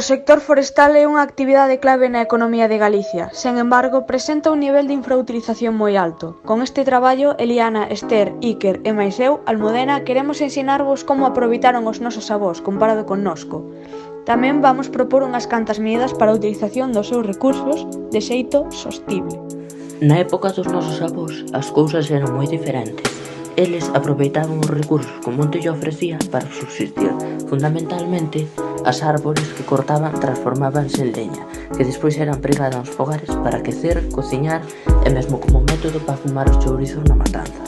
O sector forestal é unha actividade clave na economía de Galicia, sen embargo, presenta un nivel de infrautilización moi alto. Con este traballo, Eliana, Esther, Iker e máis eu, Almudena, queremos ensinarvos como aproveitaron os nosos avós comparado connosco. Tamén vamos propor unhas cantas medidas para a utilización dos seus recursos de xeito sostible. Na época dos nosos avós, as cousas eran moi diferentes. Eles aproveitaban os recursos que o monte lle ofrecía para subsistir. Fundamentalmente, as árbores que cortaban transformábanse en leña, que despois era empregada nos fogares para aquecer, cociñar e mesmo como método para fumar os chourizos na matanza.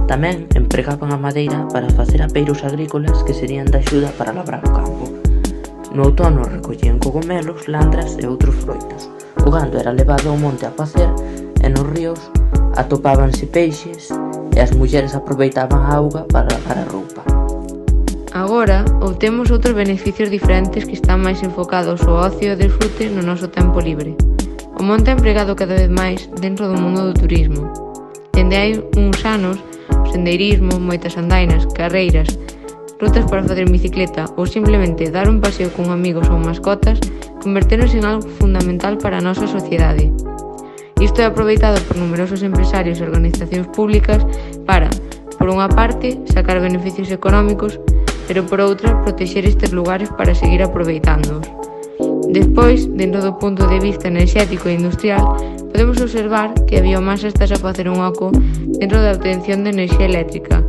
Tamén empregaban a madeira para facer apeiros agrícolas que serían de axuda para labrar o campo. No outono recollían cogomelos, landras e outros froitos. O gando era levado ao monte a pacer e nos ríos atopábanse peixes e as mulleres aproveitaban a auga para lavar a roupa. Agora, obtemos outros beneficios diferentes que están máis enfocados ao ocio e desfrute no noso tempo libre. O monte é empregado cada vez máis dentro do mundo do turismo. Dende hai uns anos, o sendeirismo, moitas andainas, carreiras, rutas para facer bicicleta ou simplemente dar un paseo con amigos ou mascotas converteronse en algo fundamental para a nosa sociedade. Isto é aproveitado por numerosos empresarios e organizacións públicas para, por unha parte, sacar beneficios económicos, pero por outra, protexer estes lugares para seguir aproveitándoos. Despois, dentro do punto de vista enerxético e industrial, podemos observar que a biomasa está a facer un oco dentro da obtención de enerxía eléctrica.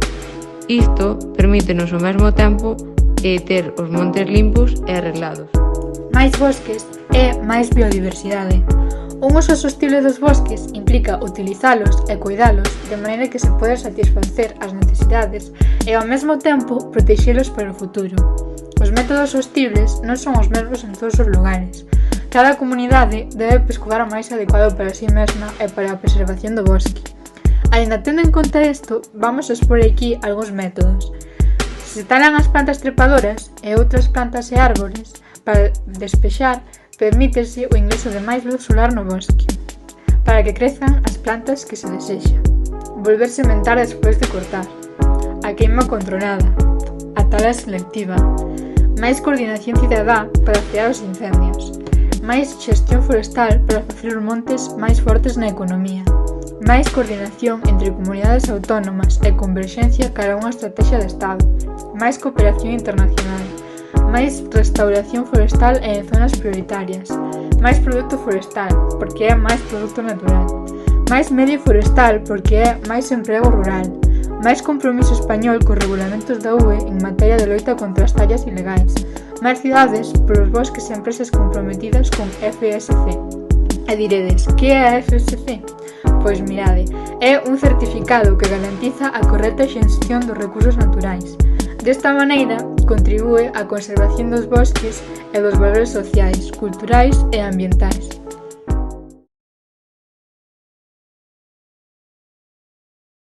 Isto permítenos ao mesmo tempo ter os montes limpos e arreglados. Máis bosques é máis biodiversidade. Un uso sostible dos bosques implica utilizalos e cuidalos de maneira que se poda satisfacer as necesidades e ao mesmo tempo protexelos para o futuro. Os métodos sostibles non son os mesmos en todos os lugares. Cada comunidade debe pescogar o máis adecuado para si mesma e para a preservación do bosque. Aínda tendo en conta isto, vamos a expor aquí algúns métodos. Se talan as plantas trepadoras e outras plantas e árbores para despexar, permítese o ingreso de máis luz solar no bosque, para que crezan as plantas que se desexa. Volver sementar despois de cortar. A queima controlada. A tala selectiva. Máis coordinación cidadá para frear os incendios. Máis xestión forestal para facer os montes máis fortes na economía. Máis coordinación entre comunidades autónomas e converxencia cara a unha estrategia de Estado. Máis cooperación internacional. Máis restauración forestal en zonas prioritarias, máis produto forestal, porque é máis produto natural, máis medio forestal, porque é máis emprego rural, máis compromiso español cos regulamentos da UE en materia de loita contra as tallas ilegais, máis cidades polos bosques e empresas comprometidas con FSC. E diredes, que é a FSC? Pois mirade, é un certificado que garantiza a correcta xestión dos recursos naturais. Desta maneira, contribúe á conservación dos bosques e dos valores sociais, culturais e ambientais.